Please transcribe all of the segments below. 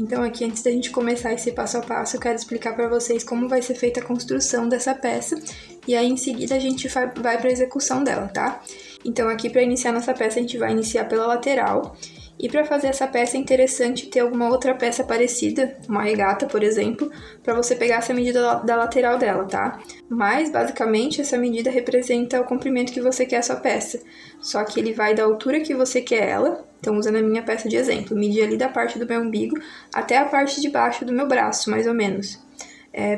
Então aqui, antes da gente começar esse passo a passo, eu quero explicar para vocês como vai ser feita a construção dessa peça, e aí em seguida a gente vai para a execução dela, tá? Então aqui, para iniciar nossa peça, a gente vai iniciar pela lateral, e para fazer essa peça é interessante ter alguma outra peça parecida, uma regata, por exemplo, para você pegar essa medida da lateral dela, tá? Mas, basicamente, essa medida representa o comprimento que você quer a sua peça, só que ele vai da altura que você quer ela. Então, usando a minha peça de exemplo, medi ali da parte do meu umbigo até a parte de baixo do meu braço, mais ou menos,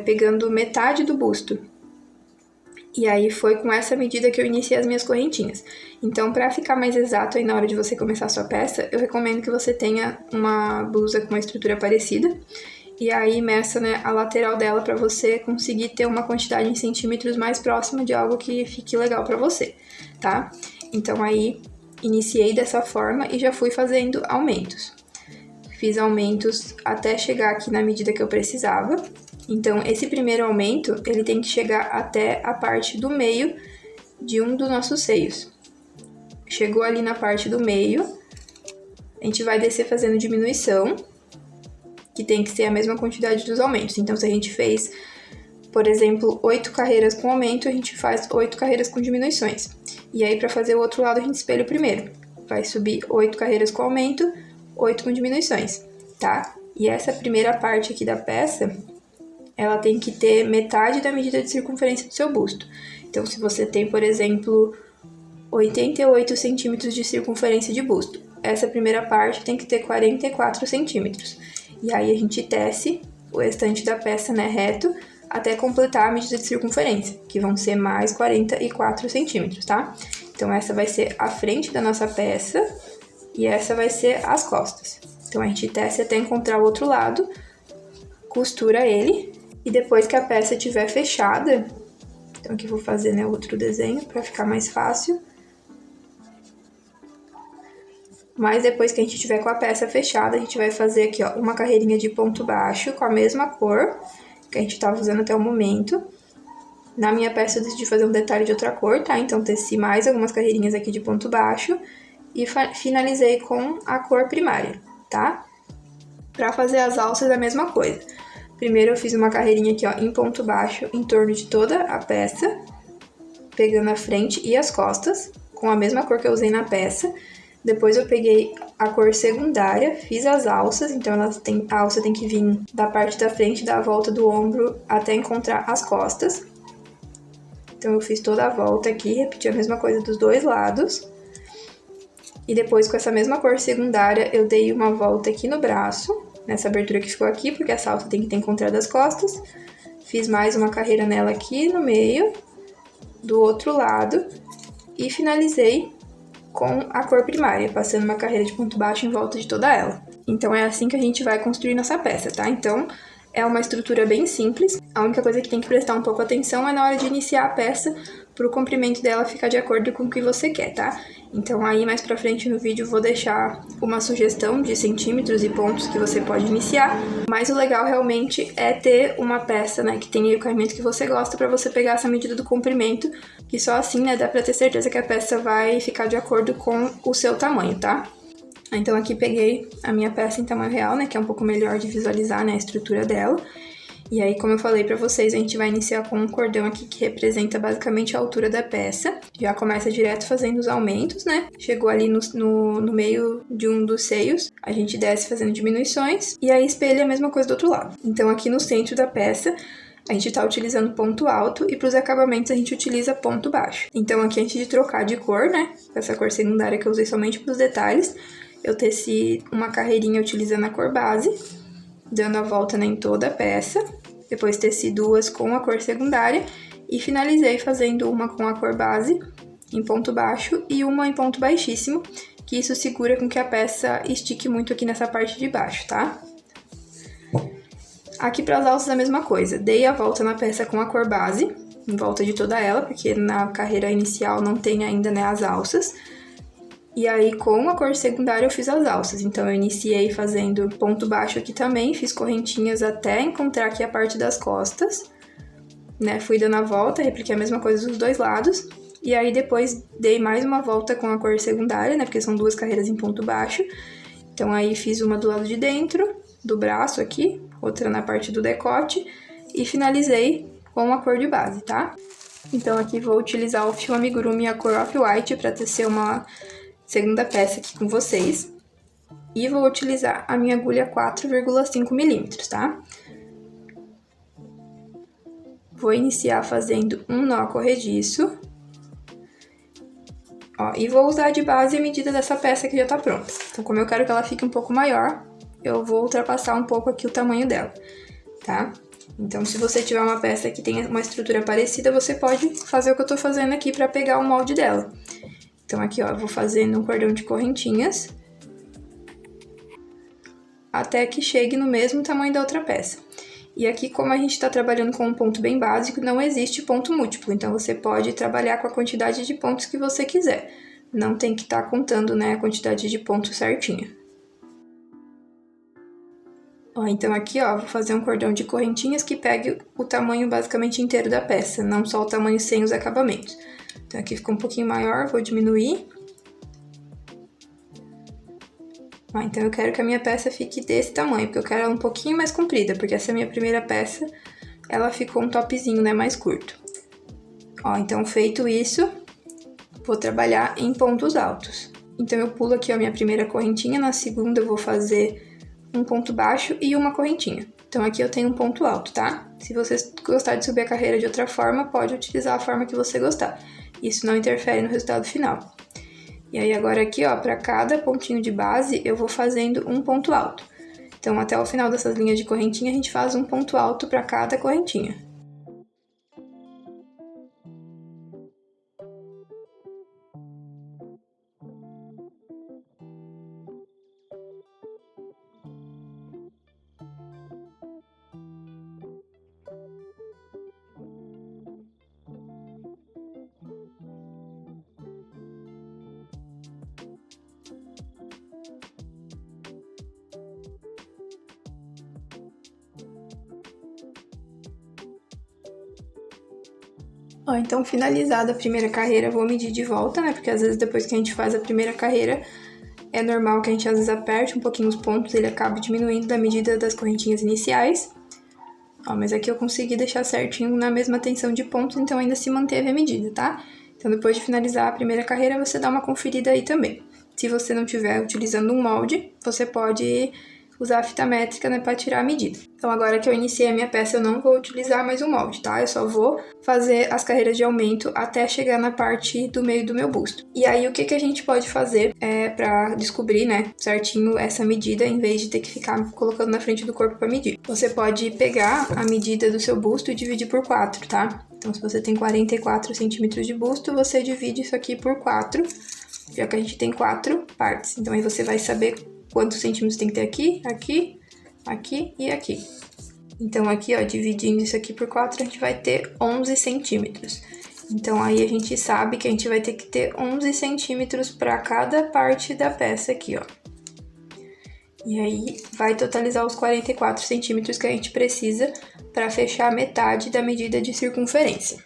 pegando metade do busto. E aí foi com essa medida que eu iniciei as minhas correntinhas. Então, para ficar mais exato aí na hora de você começar a sua peça, eu recomendo que você tenha uma blusa com uma estrutura parecida. E aí meça, né, a lateral dela para você conseguir ter uma quantidade em centímetros mais próxima de algo que fique legal para você, tá? Então aí iniciei dessa forma e já fui fazendo aumentos. Fiz aumentos até chegar aqui na medida que eu precisava. Então, esse primeiro aumento, ele tem que chegar até a parte do meio de um dos nossos seios. Chegou ali na parte do meio, a gente vai descer fazendo diminuição, que tem que ser a mesma quantidade dos aumentos. Então, se a gente fez, por exemplo, 8 carreiras com aumento, a gente faz 8 carreiras com diminuições. E aí, para fazer o outro lado, a gente espelha o primeiro. Vai subir 8 carreiras com aumento, 8 com diminuições, tá? E essa primeira parte aqui da peça, ela tem que ter metade da medida de circunferência do seu busto. Então, se você tem, por exemplo, 88 centímetros de circunferência de busto, essa primeira parte tem que ter 44 centímetros. E aí a gente tece o restante da peça, né, reto, até completar a medida de circunferência, que vão ser mais 44 centímetros, tá? Então, essa vai ser a frente da nossa peça e essa vai ser as costas. Então, a gente tece até encontrar o outro lado, costura ele. E depois que a peça estiver fechada, então aqui eu vou fazer, né, outro desenho para ficar mais fácil. Mas depois que a gente tiver com a peça fechada, a gente vai fazer aqui, ó, uma carreirinha de ponto baixo com a mesma cor que a gente estava usando até o momento. Na minha peça eu decidi fazer um detalhe de outra cor, tá? Então teci mais algumas carreirinhas aqui de ponto baixo e finalizei com a cor primária, tá? Para fazer as alças, a mesma coisa. Primeiro eu fiz uma carreirinha aqui, ó, em ponto baixo, em torno de toda a peça, pegando a frente e as costas, com a mesma cor que eu usei na peça. Depois eu peguei a cor secundária, fiz as alças, então a alça tem que vir da parte da frente, da volta do ombro, até encontrar as costas. Então eu fiz toda a volta aqui, repeti a mesma coisa dos dois lados. E depois, com essa mesma cor secundária, eu dei uma volta aqui no braço, nessa abertura que ficou aqui, porque essa alça tem que ter encontrado as costas. Fiz mais uma carreira nela aqui no meio, do outro lado, e finalizei com a cor primária, passando uma carreira de ponto baixo em volta de toda ela. Então é assim que a gente vai construir nossa peça, tá? Então é uma estrutura bem simples. A única coisa que tem que prestar um pouco atenção é na hora de iniciar a peça, para o comprimento dela ficar de acordo com o que você quer, tá? Então aí mais pra frente no vídeo eu vou deixar uma sugestão de centímetros e pontos que você pode iniciar, mas o legal realmente é ter uma peça, né, que tenha o caimento que você gosta para você pegar essa medida do comprimento, que só assim, né, dá pra ter certeza que a peça vai ficar de acordo com o seu tamanho, tá? Então aqui peguei a minha peça em tamanho real, né, que é um pouco melhor de visualizar, né, a estrutura dela. E aí, como eu falei pra vocês, a gente vai iniciar com um cordão aqui que representa basicamente a altura da peça. Já começa direto fazendo os aumentos, né? Chegou ali no meio de um dos seios, a gente desce fazendo diminuições e aí espelha a mesma coisa do outro lado. Então aqui no centro da peça, a gente tá utilizando ponto alto e pros acabamentos a gente utiliza ponto baixo. Então aqui, antes de trocar de cor, né, com essa cor secundária que eu usei somente pros detalhes, eu teci uma carreirinha utilizando a cor base, dando a volta, né, em toda a peça. Depois teci duas com a cor secundária e finalizei fazendo uma com a cor base em ponto baixo e uma em ponto baixíssimo, que isso segura com que a peça estique muito aqui nessa parte de baixo, tá? Aqui para as alças a mesma coisa, dei a volta na peça com a cor base, em volta de toda ela, porque na carreira inicial não tem ainda, né, as alças. E aí, com a cor secundária, eu fiz as alças. Então, eu iniciei fazendo ponto baixo aqui também, fiz correntinhas até encontrar aqui a parte das costas, né? Fui dando a volta, repliquei a mesma coisa dos dois lados. E aí, depois, dei mais uma volta com a cor secundária, né? Porque são duas carreiras em ponto baixo. Então, aí, fiz uma do lado de dentro, do braço aqui, outra na parte do decote e finalizei com a cor de base, tá? Então aqui vou utilizar o fio amigurumi a cor off-white para tecer uma segunda peça aqui com vocês. E vou utilizar a minha agulha 4,5 milímetros, tá? Vou iniciar fazendo um nó corrediço. Ó, e vou usar de base a medida dessa peça que já tá pronta. Então, como eu quero que ela fique um pouco maior, eu vou ultrapassar um pouco aqui o tamanho dela, tá? Então, se você tiver uma peça que tenha uma estrutura parecida, você pode fazer o que eu tô fazendo aqui pra pegar o molde dela. Então, aqui, ó, eu vou fazendo um cordão de correntinhas até que chegue no mesmo tamanho da outra peça. E aqui, como a gente tá trabalhando com um ponto bem básico, não existe ponto múltiplo, então você pode trabalhar com a quantidade de pontos que você quiser. Não tem que estar contando, né, a quantidade de pontos certinha. Ó, então aqui, ó, vou fazer um cordão de correntinhas que pegue o tamanho basicamente inteiro da peça, não só o tamanho sem os acabamentos. Então aqui ficou um pouquinho maior, vou diminuir. Ó, então eu quero que a minha peça fique desse tamanho, porque eu quero ela um pouquinho mais comprida, porque essa minha primeira peça, ela ficou um topzinho, né, mais curto. Ó, então feito isso, vou trabalhar em pontos altos. Então eu pulo aqui a minha primeira correntinha, na segunda eu vou fazer um ponto baixo e uma correntinha. Então aqui eu tenho um ponto alto, tá? Se você gostar de subir a carreira de outra forma, pode utilizar a forma que você gostar. Isso não interfere no resultado final. E aí agora aqui, ó, para cada pontinho de base, eu vou fazendo um ponto alto. Então até o final dessas linhas de correntinha, a gente faz um ponto alto para cada correntinha. Ó, então finalizada a primeira carreira, eu vou medir de volta, né? Porque às vezes depois que a gente faz a primeira carreira, é normal que a gente às vezes aperte um pouquinho os pontos, ele acaba diminuindo da medida das correntinhas iniciais. Ó, mas aqui eu consegui deixar certinho na mesma tensão de pontos, então ainda se manteve a medida, tá? Então depois de finalizar a primeira carreira, você dá uma conferida aí também. Se você não estiver utilizando um molde, você pode usar a fita métrica, né, para tirar a medida. Então agora que eu iniciei a minha peça, eu não vou utilizar mais o molde, tá? Eu só vou fazer as carreiras de aumento até chegar na parte do meio do meu busto. E aí o que a gente pode fazer para descobrir, né, certinho essa medida, em vez de ter que ficar colocando na frente do corpo para medir? Você pode pegar a medida do seu busto e dividir por 4, tá? Então se você tem 44 centímetros de busto, você divide isso aqui por 4, já que a gente tem 4 partes. Então aí você vai saber quantos centímetros tem que ter aqui, aqui, aqui e aqui. Então aqui, ó, dividindo isso aqui por 4, a gente vai ter 11 centímetros. Então aí a gente sabe que a gente vai ter que ter 11 centímetros para cada parte da peça aqui, ó. E aí vai totalizar os 44 centímetros que a gente precisa para fechar metade da medida de circunferência.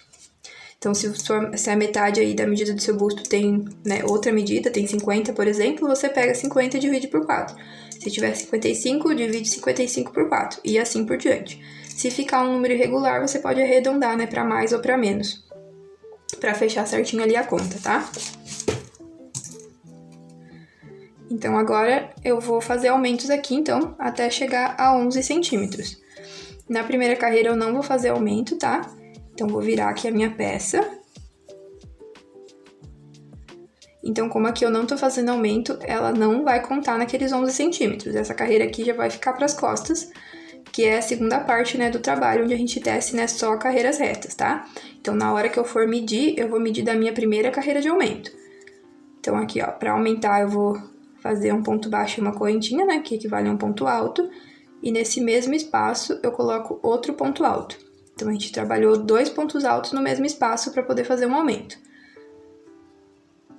Então, se a metade aí da medida do seu busto tem, né, outra medida, tem 50, por exemplo, você pega 50 e divide por 4. Se tiver 55, divide 55 por 4, e assim por diante. Se ficar um número irregular, você pode arredondar, né, para mais ou para menos, para fechar certinho ali a conta, tá? Então, agora eu vou fazer aumentos aqui, então, até chegar a 11 centímetros. Na primeira carreira eu não vou fazer aumento, tá? Então, vou virar aqui a minha peça. Então, como aqui eu não tô fazendo aumento, ela não vai contar naqueles 11 centímetros. Essa carreira aqui já vai ficar pras costas, que é a segunda parte, né, do trabalho, onde a gente tece, né, só carreiras retas, tá? Então, na hora que eu for medir, eu vou medir da minha primeira carreira de aumento. Então, aqui, ó, pra aumentar, eu vou fazer um ponto baixo e uma correntinha, né, que equivale a um ponto alto. E nesse mesmo espaço, eu coloco outro ponto alto. Então, a gente trabalhou 2 pontos altos no mesmo espaço para poder fazer um aumento.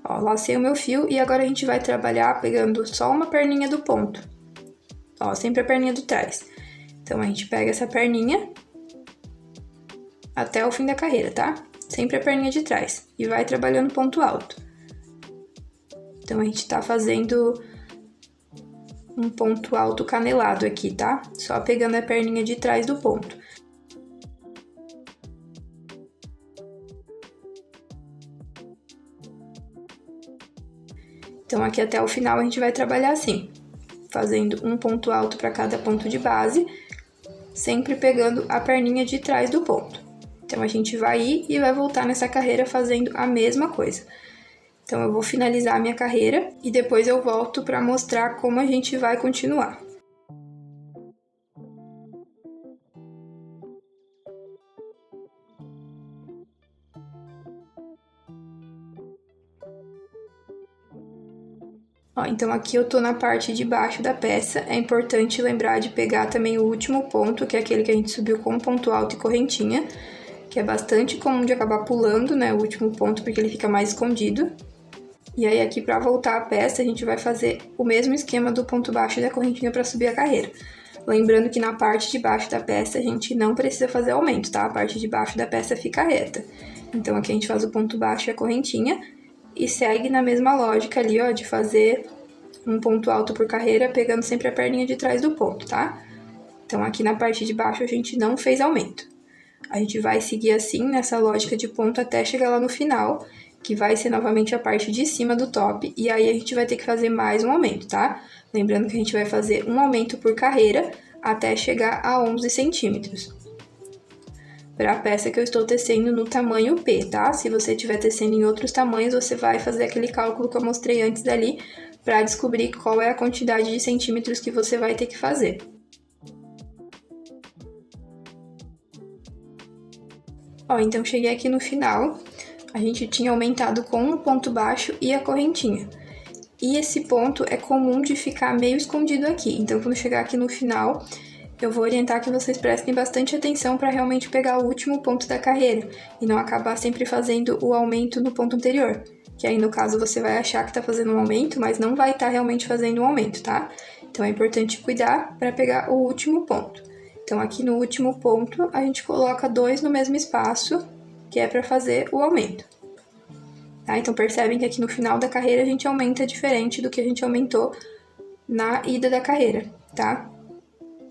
Ó, lacei o meu fio e agora a gente vai trabalhar pegando só uma perninha do ponto. Ó, sempre a perninha de trás. Então, a gente pega essa perninha até o fim da carreira, tá? Sempre a perninha de trás. E vai trabalhando ponto alto. Então, a gente tá fazendo um ponto alto canelado aqui, tá? Só pegando a perninha de trás do ponto. Então, aqui até o final a gente vai trabalhar assim, fazendo um ponto alto para cada ponto de base, sempre pegando a perninha de trás do ponto. Então, a gente vai ir e vai voltar nessa carreira fazendo a mesma coisa. Então, eu vou finalizar a minha carreira e depois eu volto para mostrar como a gente vai continuar. Ó, então aqui eu tô na parte de baixo da peça, é importante lembrar de pegar também o último ponto, que é aquele que a gente subiu com ponto alto e correntinha, que é bastante comum de acabar pulando, né, o último ponto, porque ele fica mais escondido. E aí aqui pra voltar a peça, a gente vai fazer o mesmo esquema do ponto baixo e da correntinha pra subir a carreira. Lembrando que na parte de baixo da peça a gente não precisa fazer aumento, tá? A parte de baixo da peça fica reta. Então aqui a gente faz o ponto baixo e a correntinha, e segue na mesma lógica ali, ó, de fazer um ponto alto por carreira, pegando sempre a perninha de trás do ponto, tá? Então, aqui na parte de baixo a gente não fez aumento. A gente vai seguir assim, nessa lógica de ponto, até chegar lá no final, que vai ser novamente a parte de cima do top, e aí a gente vai ter que fazer mais um aumento, tá? Lembrando que a gente vai fazer um aumento por carreira, até chegar a 11 centímetros. Para a peça que eu estou tecendo no tamanho P, tá? Se você estiver tecendo em outros tamanhos, você vai fazer aquele cálculo que eu mostrei antes dali, para descobrir qual é a quantidade de centímetros que você vai ter que fazer. Ó, então cheguei aqui no final, a gente tinha aumentado com o ponto baixo e a correntinha. E esse ponto é comum de ficar meio escondido aqui, então quando chegar aqui no final, eu vou orientar que vocês prestem bastante atenção para realmente pegar o último ponto da carreira e não acabar sempre fazendo o aumento no ponto anterior, que aí no caso você vai achar que tá fazendo um aumento, mas não vai estar realmente fazendo um aumento, tá? Então é importante cuidar para pegar o último ponto. Então aqui no último ponto a gente coloca 2 no mesmo espaço, que é para fazer o aumento. Tá? Então percebem que aqui no final da carreira a gente aumenta diferente do que a gente aumentou na ida da carreira, tá?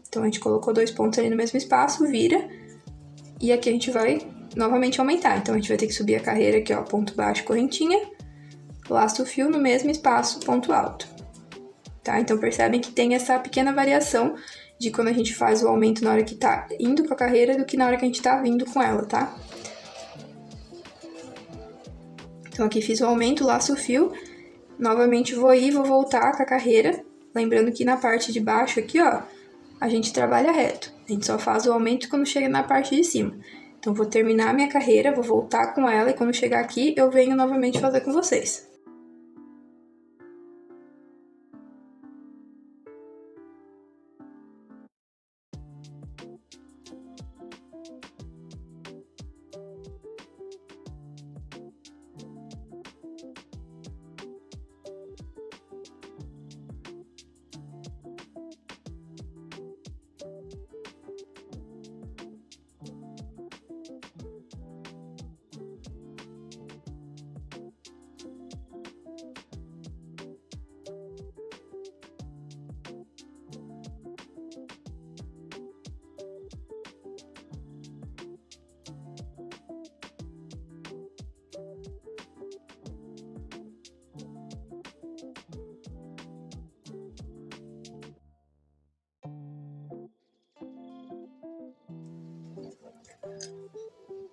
Então, a gente colocou 2 pontos ali no mesmo espaço, vira, e aqui a gente vai novamente aumentar. Então, a gente vai ter que subir a carreira aqui, ó, ponto baixo, correntinha, laço o fio no mesmo espaço, ponto alto. Tá? Então, percebem que tem essa pequena variação de quando a gente faz o aumento na hora que tá indo com a carreira do que na hora que a gente tá vindo com ela, tá? Então, aqui fiz o aumento, laço o fio, novamente vou ir, vou voltar com a carreira, lembrando que na parte de baixo aqui, ó, a gente trabalha reto. A gente só faz o aumento quando chega na parte de cima. Então, vou terminar a minha carreira, vou voltar com ela e quando chegar aqui, eu venho novamente fazer com vocês.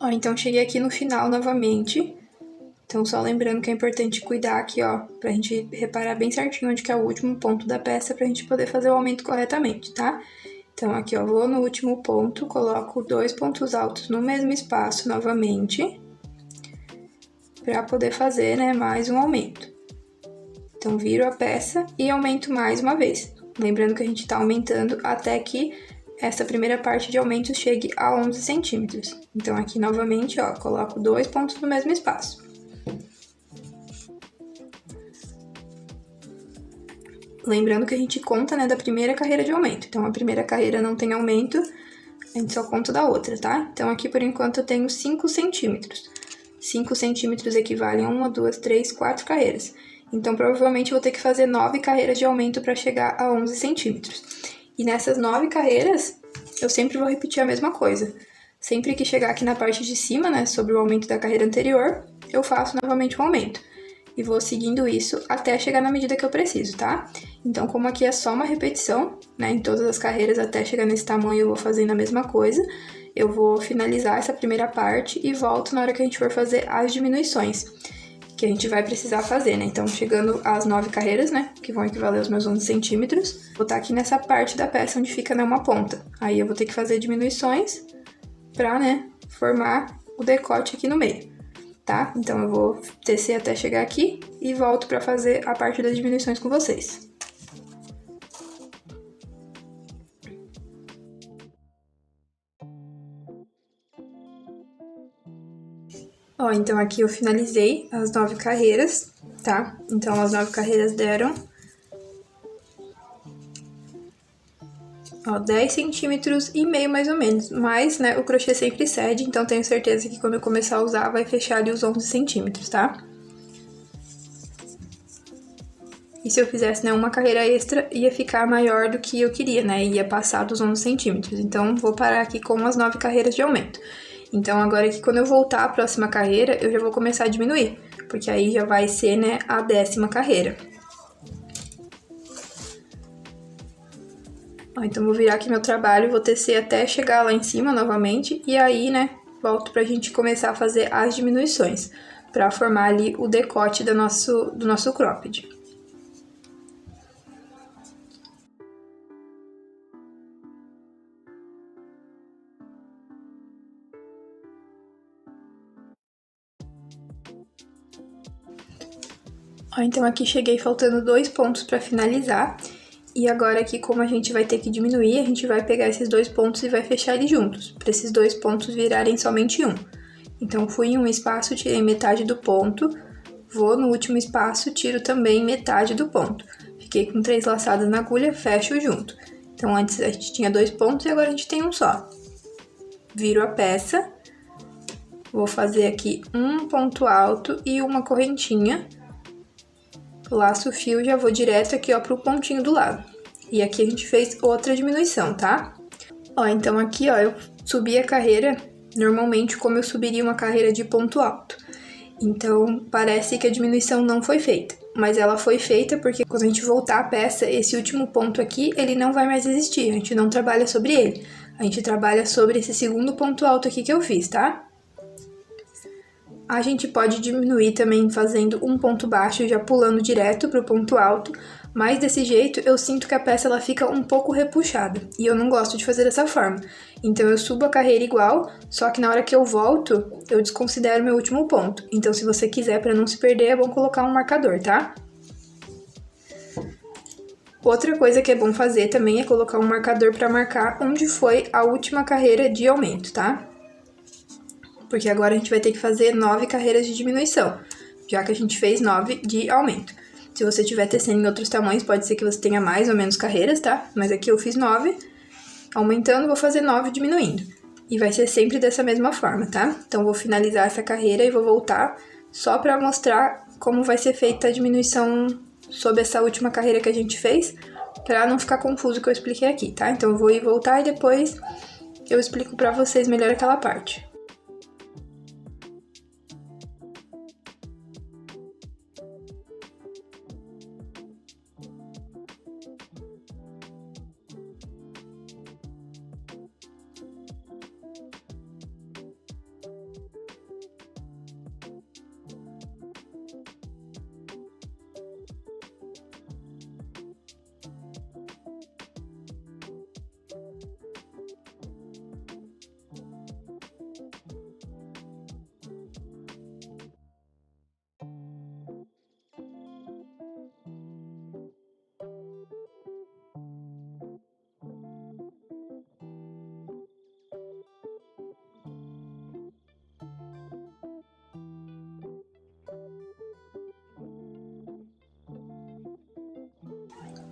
Ó, então cheguei aqui no final novamente. Então, só lembrando que é importante cuidar aqui, ó, pra gente reparar bem certinho onde que é o último ponto da peça pra gente poder fazer o aumento corretamente, tá? Então, aqui, ó, vou no último ponto, coloco 2 pontos altos no mesmo espaço novamente, pra poder fazer, né, mais um aumento. Então, viro a peça e aumento mais uma vez. Lembrando que a gente tá aumentando até que essa primeira parte de aumento chegue a 11 centímetros. Então, aqui novamente, ó, coloco 2 pontos no mesmo espaço. Lembrando que a gente conta, né, da primeira carreira de aumento. Então, a primeira carreira não tem aumento, a gente só conta da outra, tá? Então, aqui, por enquanto, eu tenho 5 centímetros. 5 centímetros equivalem a 1, 2, 3, 4 carreiras. Então, provavelmente, eu vou ter que fazer 9 carreiras de aumento para chegar a 11 centímetros. E nessas 9 carreiras, eu sempre vou repetir a mesma coisa. Sempre que chegar aqui na parte de cima, né, sobre o aumento da carreira anterior, eu faço novamente um aumento. E vou seguindo isso até chegar na medida que eu preciso, tá? Então, como aqui é só uma repetição, né, em todas as carreiras até chegar nesse tamanho eu vou fazendo a mesma coisa, eu vou finalizar essa primeira parte e volto na hora que a gente for fazer as diminuições, que a gente vai precisar fazer, né? Então, chegando às 9 carreiras, né, que vão equivaler aos meus 11 centímetros, vou estar aqui nessa parte da peça onde fica, né, uma ponta. Aí eu vou ter que fazer diminuições pra, né, formar o decote aqui no meio, tá? Então, eu vou tecer até chegar aqui e volto pra fazer a parte das diminuições com vocês. Ó, então aqui eu finalizei as 9 carreiras, tá? Então, as 9 carreiras deram, ó, 10 centímetros e meio mais ou menos. Mas, né, o crochê sempre cede, então tenho certeza que quando eu começar a usar vai fechar ali os 11 centímetros, tá? E se eu fizesse, né, uma carreira extra, ia ficar maior do que eu queria, né? Ia passar dos 11 centímetros. Então, vou parar aqui com as 9 carreiras de aumento. Então, agora aqui, quando eu voltar à próxima carreira, eu já vou começar a diminuir. Porque aí já vai ser, né, a 10ª carreira. Ó, então, vou virar aqui meu trabalho, vou tecer até chegar lá em cima novamente. E aí, né, volto pra gente começar a fazer as diminuições. Pra formar ali o decote do nosso cropped. Ó, então aqui cheguei faltando 2 pontos para finalizar. E agora aqui, como a gente vai ter que diminuir, a gente vai pegar esses 2 pontos e vai fechar eles juntos, para esses 2 pontos virarem somente um. Então, fui em um espaço, tirei metade do ponto, vou no último espaço, tiro também metade do ponto. Fiquei com 3 laçadas na agulha, fecho junto. Então, antes a gente tinha 2 pontos e agora a gente tem um só. Viro a peça, vou fazer aqui um ponto alto e uma correntinha. Laço o fio e já vou direto aqui, ó, pro pontinho do lado. E aqui a gente fez outra diminuição, tá? Ó, então aqui, ó, eu subi a carreira normalmente como eu subiria uma carreira de ponto alto. Então, parece que a diminuição não foi feita. Mas ela foi feita porque quando a gente voltar a peça, esse último ponto aqui, ele não vai mais existir. A gente não trabalha sobre ele. A gente trabalha sobre esse segundo ponto alto aqui que eu fiz, tá? A gente pode diminuir também fazendo um ponto baixo, já pulando direto pro ponto alto, mas desse jeito eu sinto que a peça ela fica um pouco repuxada, e eu não gosto de fazer dessa forma. Então eu subo a carreira igual, só que na hora que eu volto, eu desconsidero meu último ponto. Então se você quiser, para não se perder, é bom colocar um marcador, tá? Outra coisa que é bom fazer também é colocar um marcador para marcar onde foi a última carreira de aumento, tá? Porque agora a gente vai ter que fazer 9 carreiras de diminuição, já que a gente fez 9 de aumento. Se você tiver tecendo em outros tamanhos, pode ser que você tenha mais ou menos carreiras, tá? Mas aqui eu fiz 9, aumentando, vou fazer 9 diminuindo. E vai ser sempre dessa mesma forma, tá? Então, vou finalizar essa carreira e vou voltar só pra mostrar como vai ser feita a diminuição sobre essa última carreira que a gente fez, pra não ficar confuso o que eu expliquei aqui, tá? Então, eu vou ir voltar e depois eu explico pra vocês melhor aquela parte.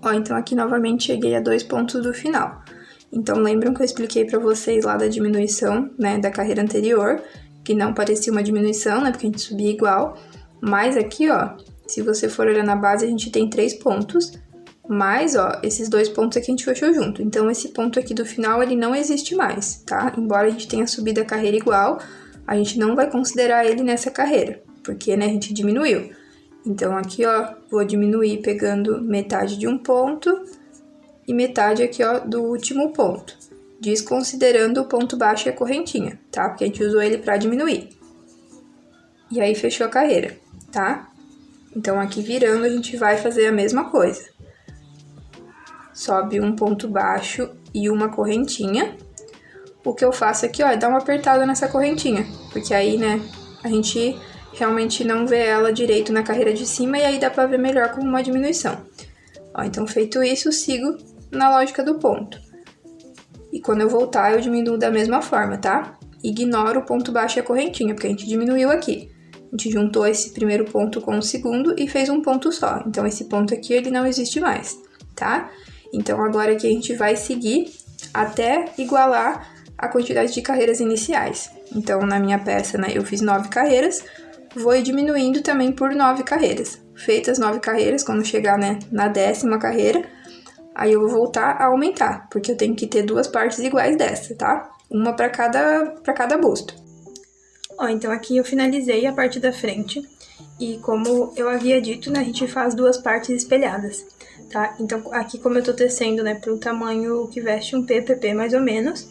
Ó, então aqui novamente cheguei a 2 pontos do final. Então, lembram que eu expliquei pra vocês lá da diminuição, né, da carreira anterior, que não parecia uma diminuição, né, porque a gente subia igual. Mas aqui, ó, se você for olhar na base, a gente tem 3 pontos, mas, ó, esses 2 pontos aqui a gente fechou junto. Então, esse ponto aqui do final, ele não existe mais, tá? Embora a gente tenha subido a carreira igual, a gente não vai considerar ele nessa carreira, porque, né, a gente diminuiu. Então, aqui, ó, vou diminuir pegando metade de um ponto e metade aqui, ó, do último ponto, desconsiderando o ponto baixo e a correntinha, tá? Porque a gente usou ele pra diminuir. E aí, fechou a carreira, tá? Então, aqui virando, a gente vai fazer a mesma coisa. Sobe um ponto baixo e uma correntinha. O que eu faço aqui, ó, é dar uma apertada nessa correntinha, porque aí, né, a gente realmente não vê ela direito na carreira de cima e aí dá pra ver melhor como uma diminuição. Ó, então, feito isso, sigo na lógica do ponto. E quando eu voltar, eu diminuo da mesma forma, tá? Ignoro o ponto baixo e a correntinha, porque a gente diminuiu aqui. A gente juntou esse primeiro ponto com o segundo e fez um ponto só. Então, esse ponto aqui, ele não existe mais, tá? Então, agora aqui a gente vai seguir até igualar a quantidade de carreiras iniciais. Então, na minha peça, né, eu fiz 9 carreiras, vou diminuindo também por 9 carreiras. Feitas 9 carreiras, quando chegar, né, na 10ª carreira, aí eu vou voltar a aumentar, porque eu tenho que ter 2 partes iguais dessa, tá? Uma para cada busto. Ó, então aqui eu finalizei a parte da frente, e como eu havia dito, né, a gente faz 2 partes espelhadas, tá? Então aqui como eu tô tecendo, né, pro tamanho que veste um PPP mais ou menos,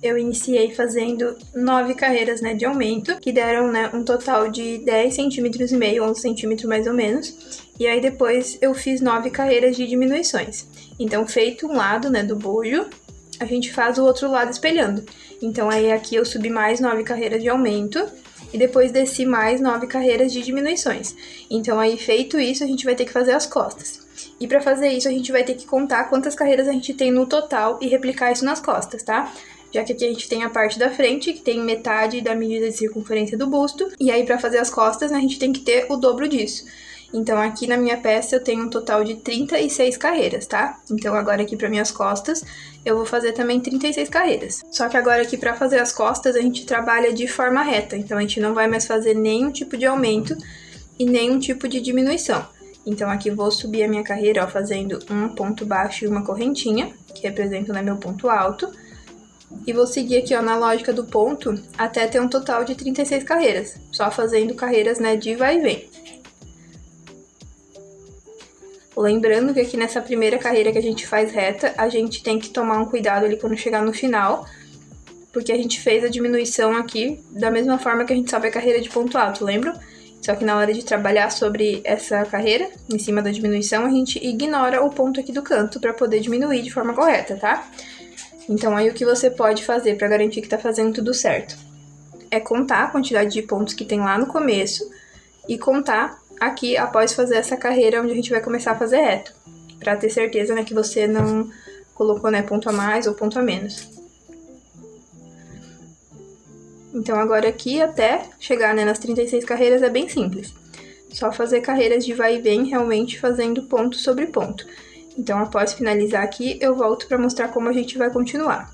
eu iniciei fazendo 9 carreiras, né, de aumento, que deram, né, um total de 10 centímetros e meio, 11 centímetros mais ou menos, e aí depois eu fiz 9 carreiras de diminuições. Então, feito um lado, né, do bojo, a gente faz o outro lado espelhando. Então, aí aqui eu subi mais 9 carreiras de aumento e depois desci mais 9 carreiras de diminuições. Então, aí feito isso, a gente vai ter que fazer as costas. E para fazer isso, a gente vai ter que contar quantas carreiras a gente tem no total e replicar isso nas costas, tá? Já que aqui a gente tem a parte da frente, que tem metade da medida de circunferência do busto, e aí para fazer as costas, né, a gente tem que ter o dobro disso. Então, aqui na minha peça eu tenho um total de 36 carreiras, tá? Então, agora aqui para minhas costas, eu vou fazer também 36 carreiras. Só que agora aqui para fazer as costas, a gente trabalha de forma reta. Então, a gente não vai mais fazer nenhum tipo de aumento e nenhum tipo de diminuição. Então, aqui vou subir a minha carreira, ó, fazendo um ponto baixo e uma correntinha, que representam, né, meu ponto alto. E vou seguir aqui, ó, na lógica do ponto, até ter um total de 36 carreiras. Só fazendo carreiras, né, de vai e vem. Lembrando que aqui nessa primeira carreira que a gente faz reta, a gente tem que tomar um cuidado ali quando chegar no final, porque a gente fez a diminuição aqui da mesma forma que a gente sobe a carreira de ponto alto, lembram? Só que na hora de trabalhar sobre essa carreira, em cima da diminuição, a gente ignora o ponto aqui do canto para poder diminuir de forma correta, tá? Então, aí o que você pode fazer para garantir que tá fazendo tudo certo? É contar a quantidade de pontos que tem lá no começo e contar aqui após fazer essa carreira onde a gente vai começar a fazer reto, para ter certeza, né, que você não colocou, né, ponto a mais ou ponto a menos. Então, agora aqui até chegar, né, nas 36 carreiras é bem simples. Só fazer carreiras de vai e vem, realmente fazendo ponto sobre ponto. Então, após finalizar aqui, eu volto para mostrar como a gente vai continuar.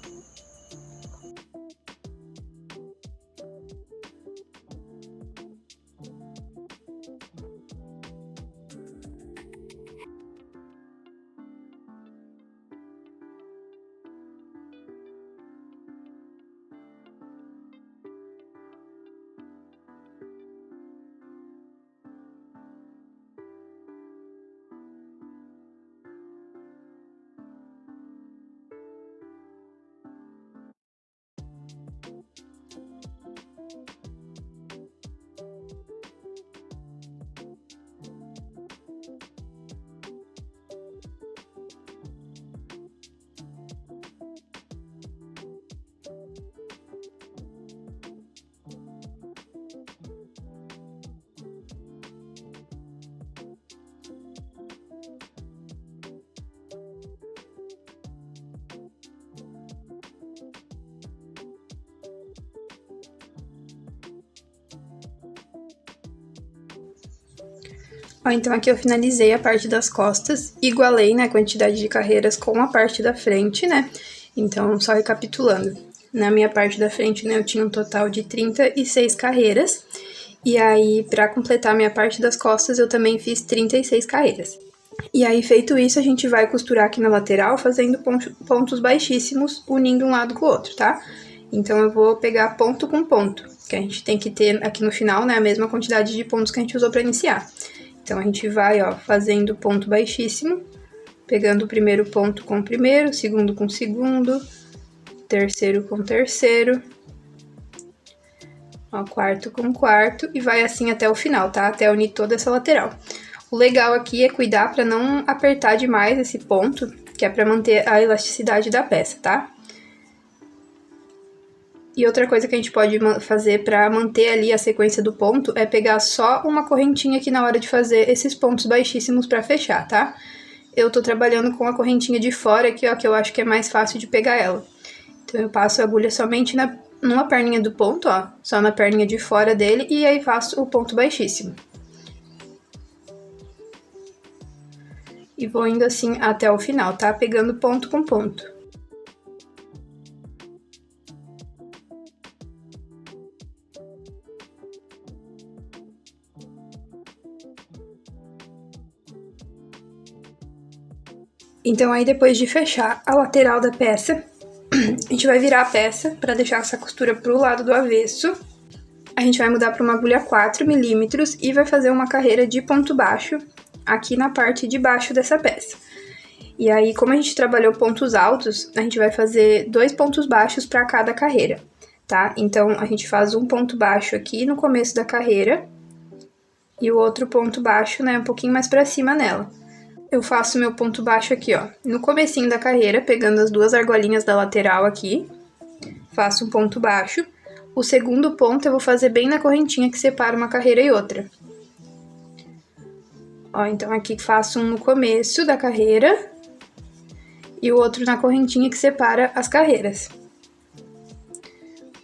Ó, então aqui eu finalizei a parte das costas, igualei, né, a quantidade de carreiras com a parte da frente, né? Então, só recapitulando. Na minha parte da frente, né, eu tinha um total de 36 carreiras. E aí, pra completar a minha parte das costas, eu também fiz 36 carreiras. E aí, feito isso, a gente vai costurar aqui na lateral, fazendo pontos baixíssimos, unindo um lado com o outro, tá? Então, eu vou pegar ponto com ponto, que a gente tem que ter aqui no final, né, a mesma quantidade de pontos que a gente usou pra iniciar. Então, a gente vai, ó, fazendo ponto baixíssimo, pegando o primeiro ponto com o primeiro, segundo com o segundo, terceiro com o terceiro, ó, quarto com o quarto, e vai assim até o final, tá? Até unir toda essa lateral. O legal aqui é cuidar para não apertar demais esse ponto, que é para manter a elasticidade da peça, tá? E outra coisa que a gente pode fazer para manter ali a sequência do ponto é pegar só uma correntinha aqui na hora de fazer esses pontos baixíssimos para fechar, tá? Eu tô trabalhando com a correntinha de fora aqui, ó, que eu acho que é mais fácil de pegar ela. Então, eu passo a agulha somente numa perninha do ponto, ó, só na perninha de fora dele, e aí faço o ponto baixíssimo. E vou indo assim até o final, tá? Pegando ponto com ponto. Então, aí depois de fechar a lateral da peça, a gente vai virar a peça para deixar essa costura pro lado do avesso. A gente vai mudar para uma agulha 4 milímetros e vai fazer uma carreira de ponto baixo aqui na parte de baixo dessa peça. E aí, como a gente trabalhou pontos altos, a gente vai fazer 2 pontos baixos para cada carreira, tá? Então, a gente faz um ponto baixo aqui no começo da carreira e o outro ponto baixo, né, um pouquinho mais para cima nela. Eu faço meu ponto baixo aqui, ó, no comecinho da carreira, pegando as duas argolinhas da lateral aqui, faço um ponto baixo. O segundo ponto eu vou fazer bem na correntinha que separa uma carreira e outra. Ó, então aqui faço um no começo da carreira e o outro na correntinha que separa as carreiras.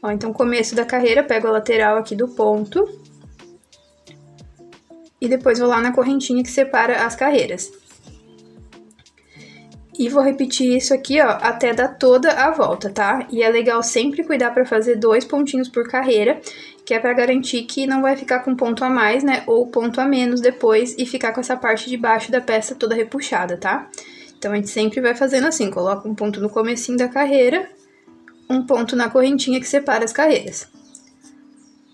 Ó, então começo da carreira, pego a lateral aqui do ponto e depois vou lá na correntinha que separa as carreiras. E vou repetir isso aqui, ó, até dar toda a volta, tá? E é legal sempre cuidar para fazer 2 pontinhos por carreira, que é para garantir que não vai ficar com ponto a mais, né, ou ponto a menos depois e ficar com essa parte de baixo da peça toda repuxada, tá? Então, a gente sempre vai fazendo assim, coloca um ponto no comecinho da carreira, um ponto na correntinha que separa as carreiras.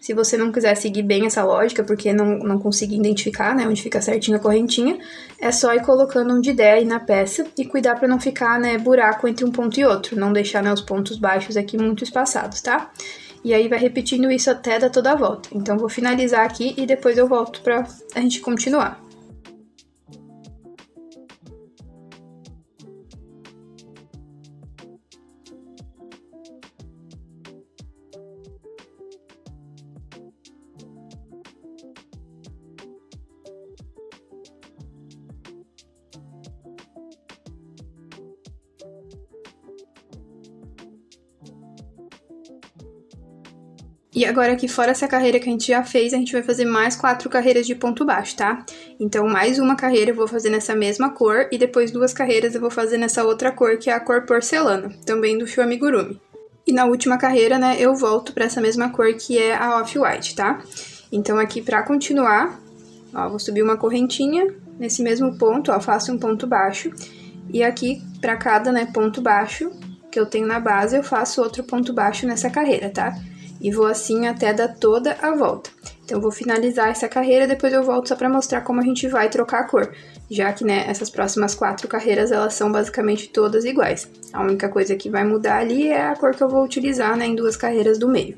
Se você não quiser seguir bem essa lógica, porque não conseguir identificar, né, onde fica certinho a correntinha, é só ir colocando onde der aí na peça e cuidar para não ficar, né, buraco entre um ponto e outro, não deixar, né, os pontos baixos aqui muito espaçados, tá? E aí vai repetindo isso até dar toda a volta. Então, vou finalizar aqui e depois eu volto pra a gente continuar. E agora aqui fora essa carreira que a gente já fez, a gente vai fazer mais 4 carreiras de ponto baixo, tá? Então, mais uma carreira eu vou fazer nessa mesma cor e depois 2 carreiras eu vou fazer nessa outra cor, que é a cor porcelana, também do fio amigurumi. E na última carreira, né, eu volto pra essa mesma cor que é a off-white, tá? Então, aqui pra continuar, ó, vou subir uma correntinha nesse mesmo ponto, ó, faço um ponto baixo. E aqui, pra cada, né, ponto baixo que eu tenho na base, eu faço outro ponto baixo nessa carreira, tá? E vou assim até dar toda a volta. Então, eu vou finalizar essa carreira, depois eu volto só pra mostrar como a gente vai trocar a cor. Já que, né, essas próximas 4 carreiras, elas são basicamente todas iguais. A única coisa que vai mudar ali é a cor que eu vou utilizar, né, em 2 carreiras do meio.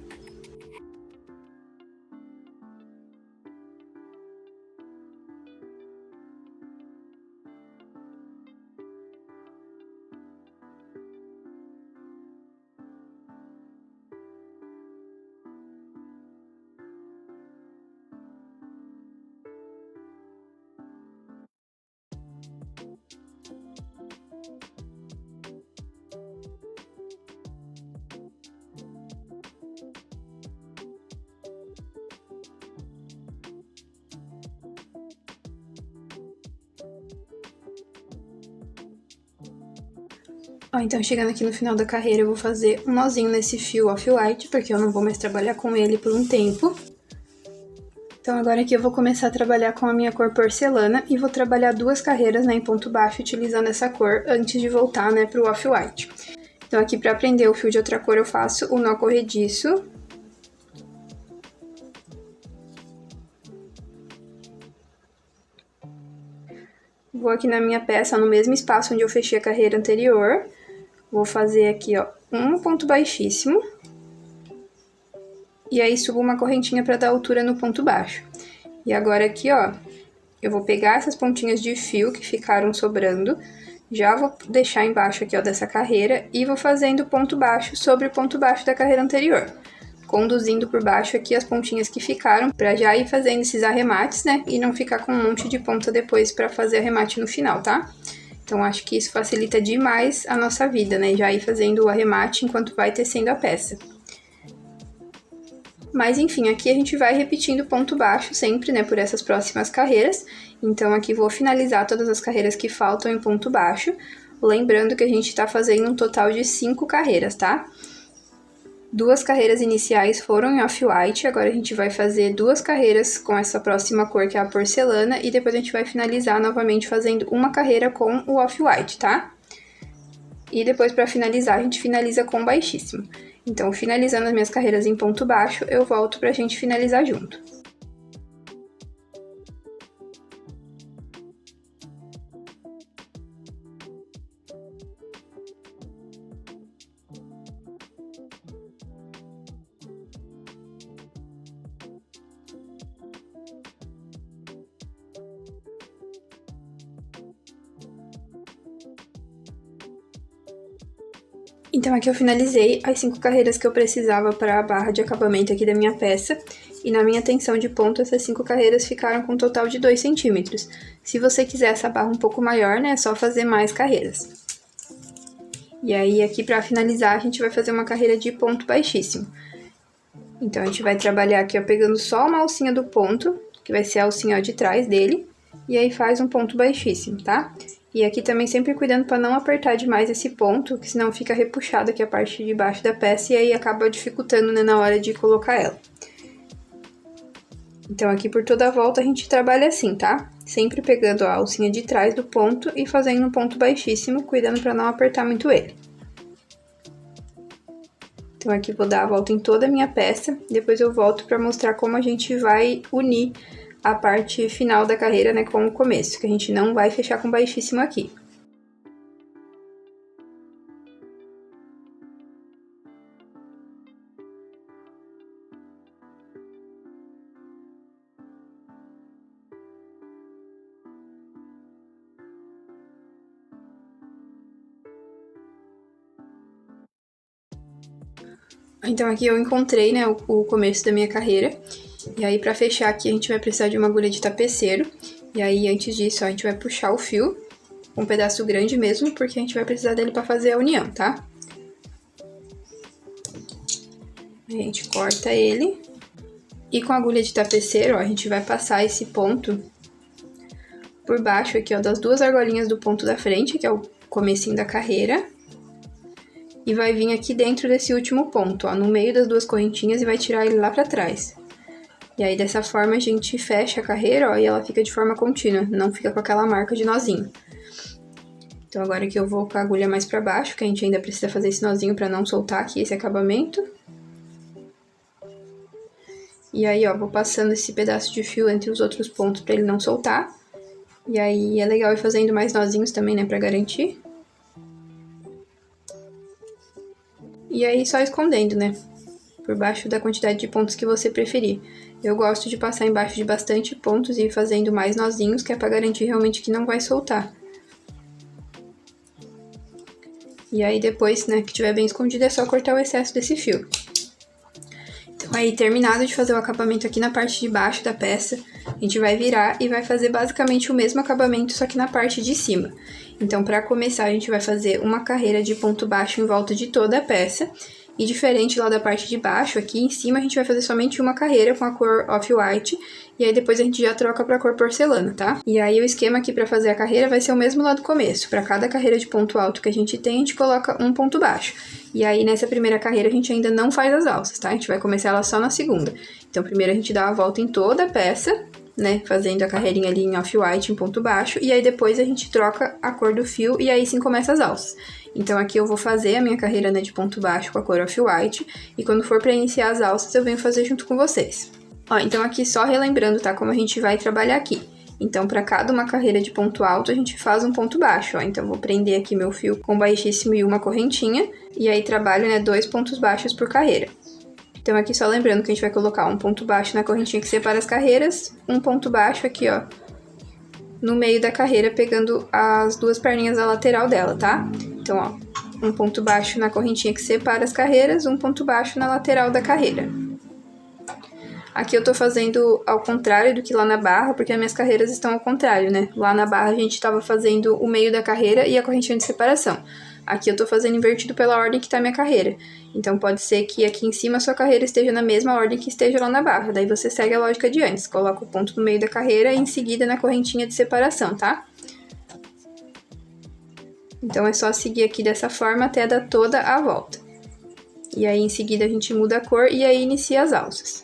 Ó, então, chegando aqui no final da carreira, eu vou fazer um nozinho nesse fio off-white, porque eu não vou mais trabalhar com ele por um tempo. Então agora aqui eu vou começar a trabalhar com a minha cor porcelana e vou trabalhar 2 carreiras, né, em ponto baixo utilizando essa cor antes de voltar, né, pro off-white. Então aqui para prender o fio de outra cor eu faço o nó corrediço. Vou aqui na minha peça, no mesmo espaço onde eu fechei a carreira anterior, vou fazer aqui, ó, um ponto baixíssimo. E aí subo uma correntinha para dar altura no ponto baixo. E agora aqui, ó, eu vou pegar essas pontinhas de fio que ficaram sobrando, já vou deixar embaixo aqui, ó, dessa carreira e vou fazendo ponto baixo sobre o ponto baixo da carreira anterior, conduzindo por baixo aqui as pontinhas que ficaram para já ir fazendo esses arremates, né, e não ficar com um monte de ponta depois para fazer arremate no final, tá? Então acho que isso facilita demais a nossa vida, né, já ir fazendo o arremate enquanto vai tecendo a peça. Mas enfim, aqui a gente vai repetindo ponto baixo sempre, né, por essas próximas carreiras. Então aqui vou finalizar todas as carreiras que faltam em ponto baixo, lembrando que a gente tá fazendo um total de 5 carreiras, tá? 2 carreiras iniciais foram em off-white, agora a gente vai fazer 2 carreiras com essa próxima cor que é a porcelana e depois a gente vai finalizar novamente fazendo uma carreira com o off-white, tá? E depois para finalizar a gente finaliza com baixíssimo. Então, finalizando as minhas carreiras em ponto baixo, eu volto pra gente finalizar junto. Então, aqui eu finalizei as 5 carreiras que eu precisava para a barra de acabamento aqui da minha peça. E na minha tensão de ponto, essas 5 carreiras ficaram com um total de 2 centímetros. Se você quiser essa barra um pouco maior, né, é só fazer mais carreiras. E aí, aqui para finalizar, a gente vai fazer uma carreira de ponto baixíssimo. Então, a gente vai trabalhar aqui, ó, pegando só uma alcinha do ponto, que vai ser a alcinha, ó, de trás dele. E aí, faz um ponto baixíssimo, tá? E aqui também sempre cuidando para não apertar demais esse ponto, que senão fica repuxado aqui a parte de baixo da peça e aí acaba dificultando, né, na hora de colocar ela. Então aqui por toda a volta a gente trabalha assim, tá? Sempre pegando a alcinha de trás do ponto e fazendo um ponto baixíssimo, cuidando para não apertar muito ele. Então aqui vou dar a volta em toda a minha peça, depois eu volto para mostrar como a gente vai unir a parte final da carreira, né, com o começo, que a gente não vai fechar com baixíssimo aqui. Então aqui eu encontrei, né, o começo da minha carreira. E aí, pra fechar aqui, a gente vai precisar de uma agulha de tapeceiro. E aí, antes disso, ó, a gente vai puxar o fio, um pedaço grande mesmo, porque a gente vai precisar dele pra fazer a união, tá? Aí a gente corta ele. E com a agulha de tapeceiro, ó, a gente vai passar esse ponto por baixo aqui, ó, das 2 argolinhas do ponto da frente, que é o comecinho da carreira. E vai vir aqui dentro desse último ponto, ó, no meio das 2 correntinhas e vai tirar ele lá pra trás. E aí, dessa forma, a gente fecha a carreira, ó, e ela fica de forma contínua, não fica com aquela marca de nozinho. Então, agora que eu vou com a agulha mais pra baixo, que a gente ainda precisa fazer esse nozinho pra não soltar aqui esse acabamento. E aí, ó, vou passando esse pedaço de fio entre os outros pontos pra ele não soltar. E aí, é legal ir fazendo mais nozinhos também, né, pra garantir. E aí, só escondendo, né, por baixo da quantidade de pontos que você preferir. Eu gosto de passar embaixo de bastante pontos e ir fazendo mais nozinhos, que é pra garantir realmente que não vai soltar. E aí depois, né, que tiver bem escondido, é só cortar o excesso desse fio. Então aí, terminado de fazer o acabamento aqui na parte de baixo da peça, a gente vai virar e vai fazer basicamente o mesmo acabamento, só que na parte de cima. Então, pra começar, a gente vai fazer uma carreira de ponto baixo em volta de toda a peça. E diferente lá da parte de baixo, aqui em cima a gente vai fazer somente uma carreira com a cor Off-White, e aí depois a gente já troca pra cor porcelana, tá? E aí o esquema aqui pra fazer a carreira vai ser o mesmo lá do começo. Pra cada carreira de ponto alto que a gente tem, a gente coloca um ponto baixo. E aí nessa primeira carreira a gente ainda não faz as alças, tá? A gente vai começar ela só na segunda. Então primeiro a gente dá a volta em toda a peça, né, fazendo a carreirinha ali em Off-White, em ponto baixo, e aí depois a gente troca a cor do fio e aí sim começa as alças. Então aqui eu vou fazer a minha carreira, né, de ponto baixo com a cor Off-White, e quando for pra iniciar as alças eu venho fazer junto com vocês. Ó, então aqui só relembrando, tá, como a gente vai trabalhar aqui. Então pra cada uma carreira de ponto alto a gente faz um ponto baixo, ó. Então eu vou prender aqui meu fio com baixíssimo e uma correntinha, e aí trabalho, né, 2 pontos baixos por carreira. Então aqui só lembrando que a gente vai colocar um ponto baixo na correntinha que separa as carreiras, um ponto baixo aqui, ó, no meio da carreira, pegando as duas perninhas da lateral dela, tá? Então, ó, um ponto baixo na correntinha que separa as carreiras, um ponto baixo na lateral da carreira. Aqui eu tô fazendo ao contrário do que lá na barra, porque as minhas carreiras estão ao contrário, né? Lá na barra a gente tava fazendo o meio da carreira e a correntinha de separação. Aqui eu tô fazendo invertido pela ordem que tá a minha carreira. Então pode ser que aqui em cima a sua carreira esteja na mesma ordem que esteja lá na barra. Daí você segue a lógica de antes. Coloca o ponto no meio da carreira e em seguida na correntinha de separação, tá? Então é só seguir aqui dessa forma até dar toda a volta. E aí em seguida a gente muda a cor e aí inicia as alças.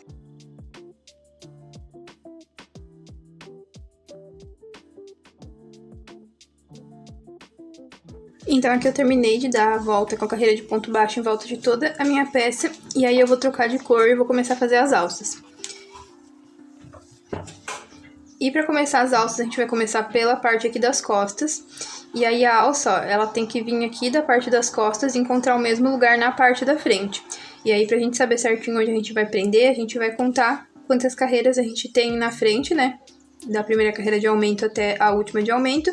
Então aqui eu terminei de dar a volta com a carreira de ponto baixo em volta de toda a minha peça, e aí eu vou trocar de cor e vou começar a fazer as alças. E para começar as alças, a gente vai começar pela parte aqui das costas, e aí a alça, ó, ela tem que vir aqui da parte das costas e encontrar o mesmo lugar na parte da frente. E aí pra gente saber certinho onde a gente vai prender, a gente vai contar quantas carreiras a gente tem na frente, né? Da primeira carreira de aumento até a última de aumento.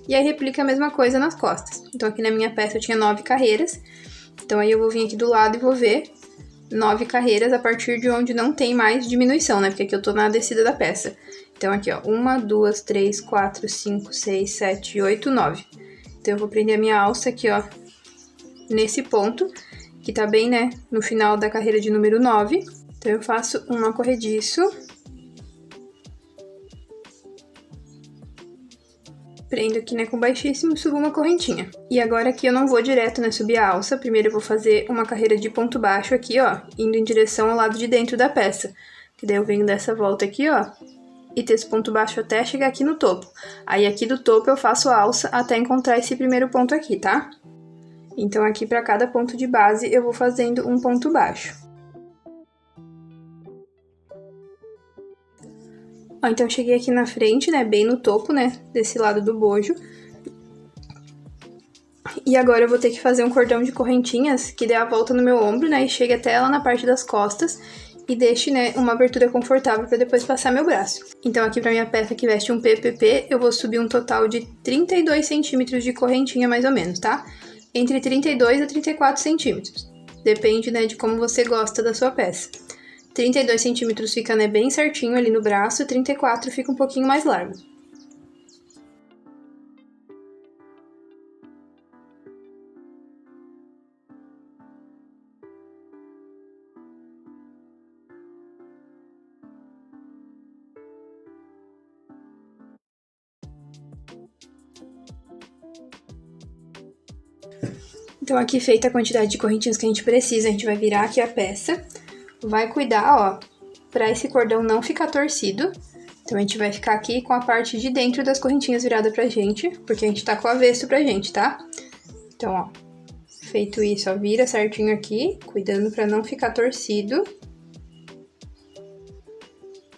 E aí replica a mesma coisa nas costas. Então aqui na minha peça eu tinha 9 carreiras. Então aí eu vou vir aqui do lado e vou ver 9 carreiras a partir de onde não tem mais diminuição, né? Porque aqui eu tô na descida da peça. Então aqui, ó, 1, 2, 3, 4, 5, 6, 7, 8, 9. Então eu vou prender a minha alça aqui, ó, nesse ponto, que tá bem, né, no final da carreira de número 9. Então eu faço um nó corrediço. Prendo aqui, né, com baixíssimo e subo uma correntinha. E agora aqui eu não vou direto, né, subir a alça. Primeiro eu vou fazer uma carreira de ponto baixo aqui, ó, indo em direção ao lado de dentro da peça. Que daí eu venho dessa volta aqui, ó, e ter esse ponto baixo até chegar aqui no topo. Aí aqui do topo eu faço a alça até encontrar esse primeiro ponto aqui, tá? Então aqui pra cada ponto de base eu vou fazendo um ponto baixo. Ó, então eu cheguei aqui na frente, né, bem no topo, né, desse lado do bojo. E agora eu vou ter que fazer um cordão de correntinhas que dê a volta no meu ombro, né, e chegue até lá na parte das costas e deixe, né, uma abertura confortável para depois passar meu braço. Então aqui pra minha peça que veste um PPP, eu vou subir um total de 32 centímetros de correntinha mais ou menos, tá? Entre 32 a 34 centímetros. Depende, né, de como você gosta da sua peça. 32 centímetros fica, né, bem certinho ali no braço, 34 fica um pouquinho mais largo. Então aqui feita a quantidade de correntinhas que a gente precisa, a gente vai virar aqui a peça. Vai cuidar, ó, pra esse cordão não ficar torcido. Então a gente vai ficar aqui com a parte de dentro das correntinhas virada pra gente, porque a gente tá com o avesso pra gente, tá? Então, ó, feito isso, ó, vira certinho aqui, cuidando pra não ficar torcido.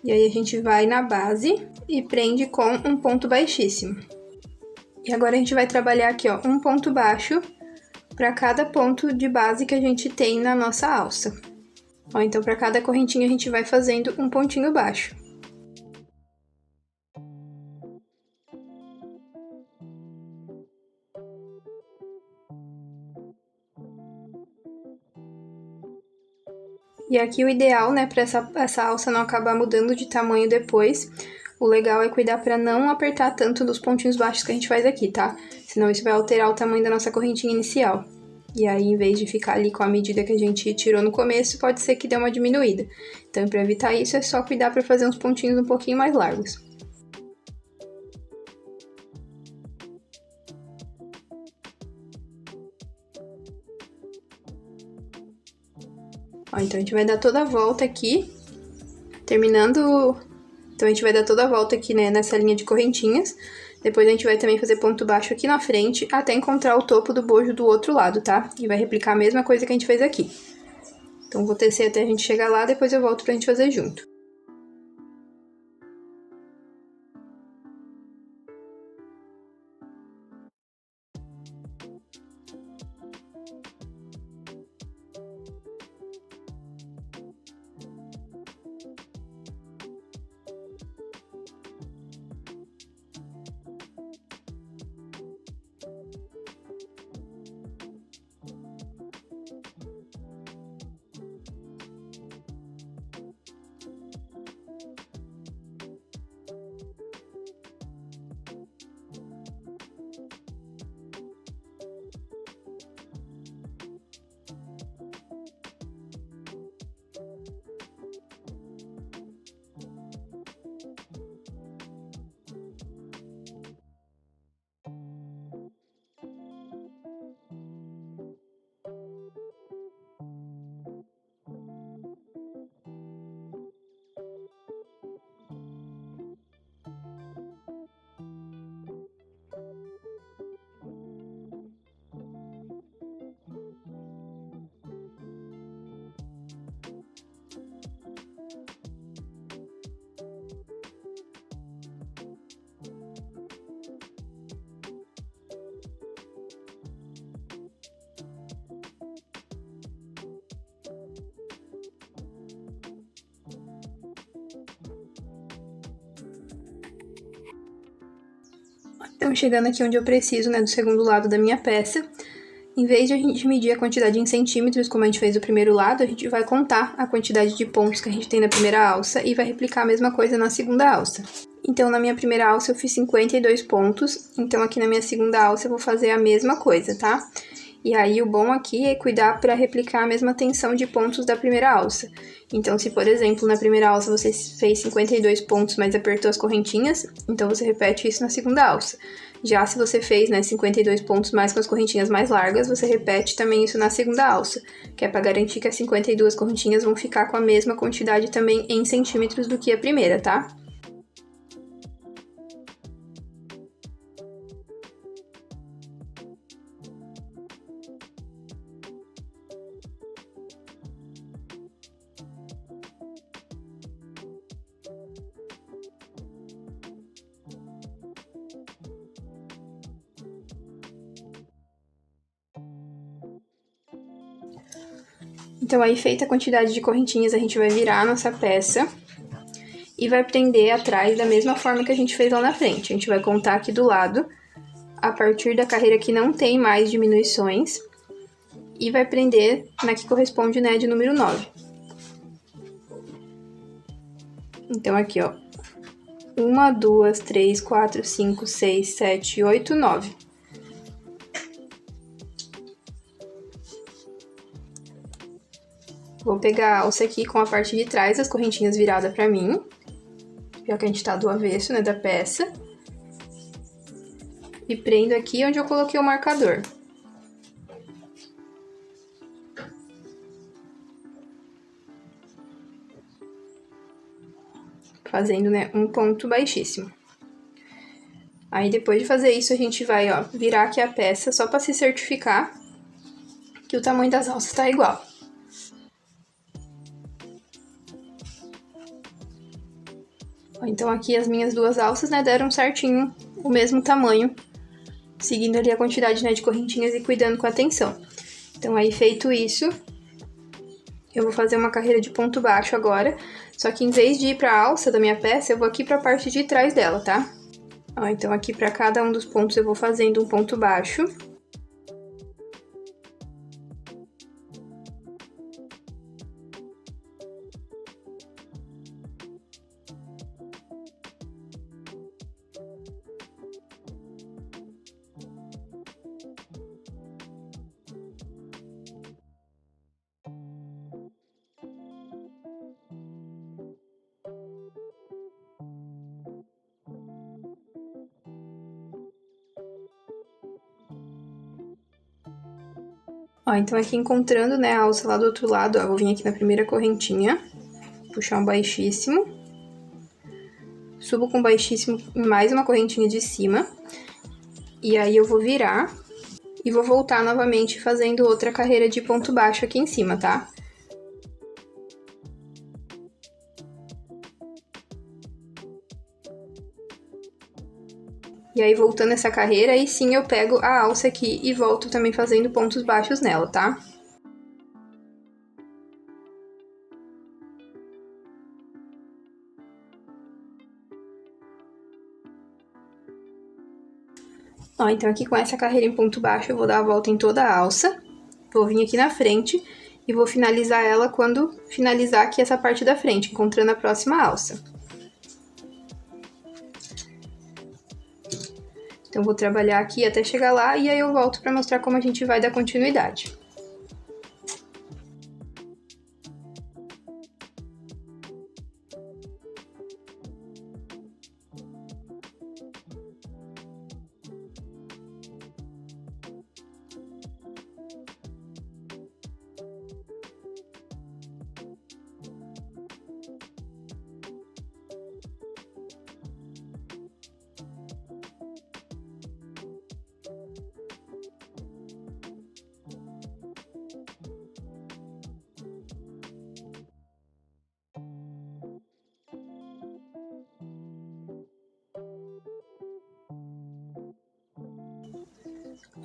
E aí a gente vai na base e prende com um ponto baixíssimo. E agora a gente vai trabalhar aqui, ó, um ponto baixo para cada ponto de base que a gente tem na nossa alça. Ó, então para cada correntinha a gente vai fazendo um pontinho baixo. E aqui o ideal, né, para essa alça não acabar mudando de tamanho depois, o legal é cuidar para não apertar tanto nos pontinhos baixos que a gente faz aqui, tá? Senão isso vai alterar o tamanho da nossa correntinha inicial. E aí, em vez de ficar ali com a medida que a gente tirou no começo, pode ser que dê uma diminuída. Então, para evitar isso, é só cuidar para fazer uns pontinhos um pouquinho mais largos. Ó, então, a gente vai dar toda a volta aqui, terminando... Então, a gente vai dar toda a volta aqui, né, nessa linha de correntinhas. Depois a gente vai também fazer ponto baixo aqui na frente, até encontrar o topo do bojo do outro lado, tá? E vai replicar a mesma coisa que a gente fez aqui. Então, vou tecer até a gente chegar lá, depois eu volto pra gente fazer junto. Então, chegando aqui onde eu preciso, né, do segundo lado da minha peça, em vez de a gente medir a quantidade em centímetros, como a gente fez do primeiro lado, a gente vai contar a quantidade de pontos que a gente tem na primeira alça e vai replicar a mesma coisa na segunda alça. Então, na minha primeira alça eu fiz 52 pontos, então aqui na minha segunda alça eu vou fazer a mesma coisa, tá? E aí, o bom aqui é cuidar para replicar a mesma tensão de pontos da primeira alça. Então, se, por exemplo, na primeira alça você fez 52 pontos, mas apertou as correntinhas, então você repete isso na segunda alça. Já se você fez, né, 52 pontos mais com as correntinhas mais largas, você repete também isso na segunda alça, que é para garantir que as 52 correntinhas vão ficar com a mesma quantidade também em centímetros do que a primeira, tá? Então, aí, feita a quantidade de correntinhas, a gente vai virar a nossa peça e vai prender atrás da mesma forma que a gente fez lá na frente. A gente vai contar aqui do lado, a partir da carreira que não tem mais diminuições, e vai prender na que corresponde, né, de número 9. Então, aqui, ó. 1, 2, 3, 4, 5, 6, 7, 8, 9. Vou pegar a alça aqui com a parte de trás das correntinhas virada pra mim, já que a gente tá do avesso, né, da peça. E prendo aqui onde eu coloquei o marcador. Fazendo, né, um ponto baixíssimo. Aí, depois de fazer isso, a gente vai, ó, virar aqui a peça só pra se certificar que o tamanho das alças tá igual. Então, aqui as minhas duas alças, né, deram certinho o mesmo tamanho, seguindo ali a quantidade, né, de correntinhas e cuidando com a tensão. Então, aí, feito isso, eu vou fazer uma carreira de ponto baixo agora, só que em vez de ir pra alça da minha peça, eu vou aqui pra parte de trás dela, tá? Ó, então, aqui pra cada um dos pontos eu vou fazendo um ponto baixo. Ó, então aqui encontrando, né, a alça lá do outro lado, ó, vou vir aqui na primeira correntinha, puxar um baixíssimo, subo com baixíssimo em mais uma correntinha de cima, e aí eu vou virar e vou voltar novamente fazendo outra carreira de ponto baixo aqui em cima, tá? E aí, voltando essa carreira, aí sim eu pego a alça aqui e volto também fazendo pontos baixos nela, tá? Ó, então aqui com essa carreira em ponto baixo, eu vou dar a volta em toda a alça. Vou vir aqui na frente e vou finalizar ela quando finalizar aqui essa parte da frente, encontrando a próxima alça. Então, vou trabalhar aqui até chegar lá e aí eu volto pra mostrar como a gente vai dar continuidade.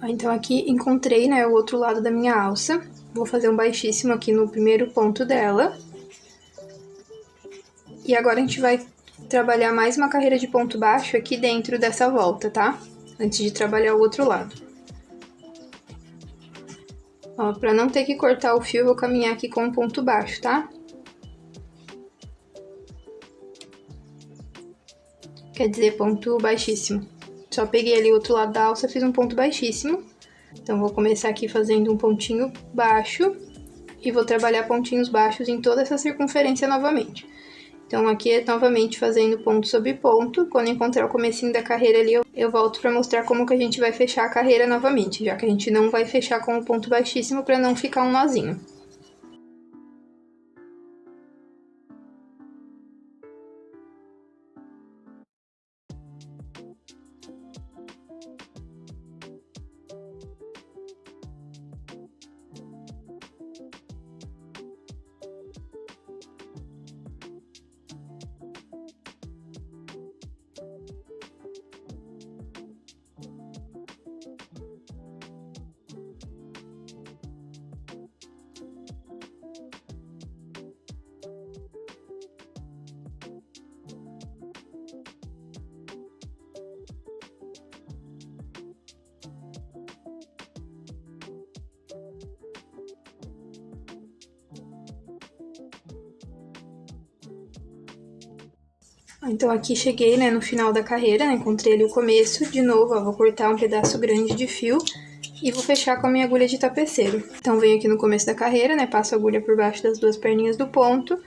Então, aqui encontrei, né, o outro lado da minha alça. Vou fazer um baixíssimo aqui no primeiro ponto dela. E agora a gente vai trabalhar mais uma carreira de ponto baixo aqui dentro dessa volta, tá? Antes de trabalhar o outro lado. Ó, pra não ter que cortar o fio, eu vou caminhar aqui com um ponto baixo, tá? Quer dizer, ponto baixíssimo. Só peguei ali o outro lado da alça, fiz um ponto baixíssimo. Então, vou começar aqui fazendo um pontinho baixo e vou trabalhar pontinhos baixos em toda essa circunferência novamente. Então, aqui é novamente fazendo ponto sobre ponto. Quando encontrar o comecinho da carreira ali, eu volto para mostrar como que a gente vai fechar a carreira novamente, já que a gente não vai fechar com o ponto baixíssimo para não ficar um nozinho. Então, aqui cheguei, né, no final da carreira, né, encontrei ali o começo. De novo, ó, vou cortar um pedaço grande de fio e vou fechar com a minha agulha de tapeceiro. Então, venho aqui no começo da carreira, né, passo a agulha por baixo das duas perninhas do ponto,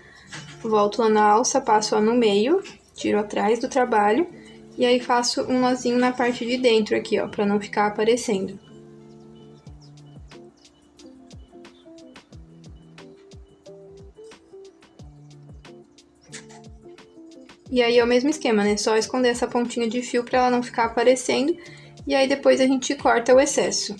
volto lá na alça, passo ó no meio, tiro atrás do trabalho, e aí faço um nozinho na parte de dentro aqui, ó, pra não ficar aparecendo. E aí é o mesmo esquema, né? Só esconder essa pontinha de fio pra ela não ficar aparecendo. E aí depois a gente corta o excesso.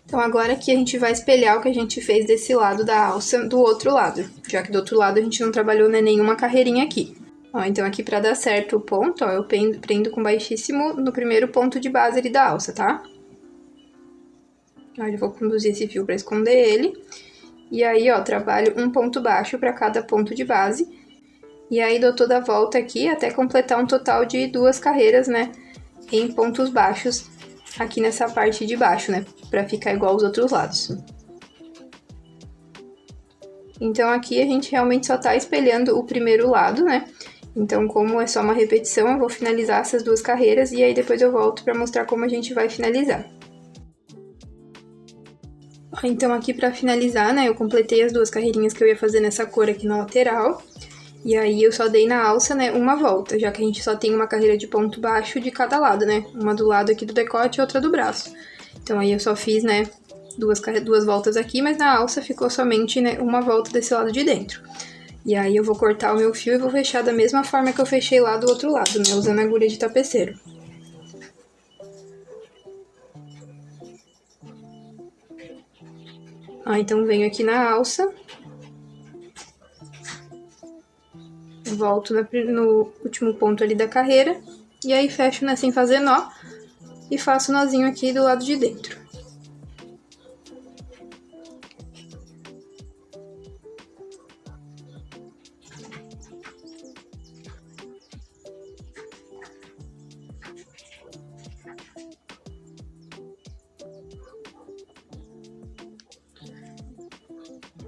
Então agora aqui a gente vai espelhar o que a gente fez desse lado da alça do outro lado. Já que do outro lado a gente não trabalhou, né, nenhuma carreirinha aqui. Ó, então aqui pra dar certo o ponto, ó, eu prendo com baixíssimo no primeiro ponto de base ali da alça, tá? Ó, eu vou conduzir esse fio pra esconder ele. E aí, ó, trabalho um ponto baixo para cada ponto de base. E aí, dou toda a volta aqui até completar um total de 2 carreiras, né, em pontos baixos aqui nessa parte de baixo, né, para ficar igual aos outros lados. Então, aqui a gente realmente só tá espelhando o primeiro lado, né. Então, como é só uma repetição, eu vou finalizar essas 2 carreiras e aí depois eu volto para mostrar como a gente vai finalizar. Então, aqui pra finalizar, né, eu completei as 2 carreirinhas que eu ia fazer nessa cor aqui na lateral. E aí eu só dei na alça, né, uma volta, já que a gente só tem uma carreira de ponto baixo de cada lado, né? Uma do lado aqui do decote e outra do braço. Então aí eu só fiz, né, duas voltas aqui, mas na alça ficou somente, né, uma volta desse lado de dentro. E aí eu vou cortar o meu fio e vou fechar da mesma forma que eu fechei lá do outro lado, né, usando a agulha de tapeceiro. Então venho aqui na alça. Volto no último ponto ali da carreira. E aí fecho, né, sem fazer nó. E faço o nozinho aqui do lado de dentro.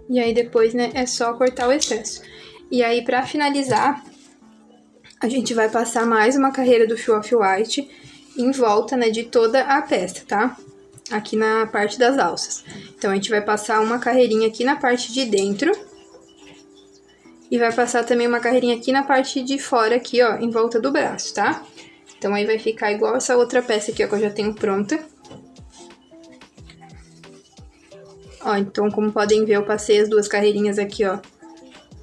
E aí depois, né, é só cortar o excesso. E aí, pra finalizar, a gente vai passar mais uma carreira do fio off-white em volta, né, de toda a peça, tá? Aqui na parte das alças. Então, a gente vai passar uma carreirinha aqui na parte de dentro. E vai passar também uma carreirinha aqui na parte de fora, aqui, ó, em volta do braço, tá? Então, aí vai ficar igual essa outra peça aqui, ó, que eu já tenho pronta. Ó, então, como podem ver, eu passei as duas carreirinhas aqui, ó,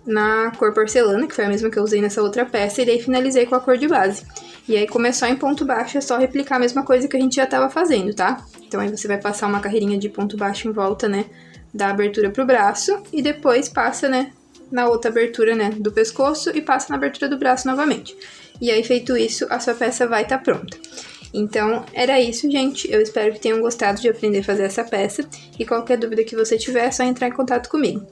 na cor porcelana, que foi a mesma que eu usei nessa outra peça, e daí finalizei com a cor de base. E aí, como é só em ponto baixo, é só replicar a mesma coisa que a gente já tava fazendo, tá? Então, aí você vai passar uma carreirinha de ponto baixo em volta, né, da abertura pro braço, e depois passa, né, na outra abertura, né, do pescoço, e passa na abertura do braço novamente. E aí, feito isso, a sua peça vai estar pronta. Então, era isso, gente. Eu espero que tenham gostado de aprender a fazer essa peça. E qualquer dúvida que você tiver, é só entrar em contato comigo.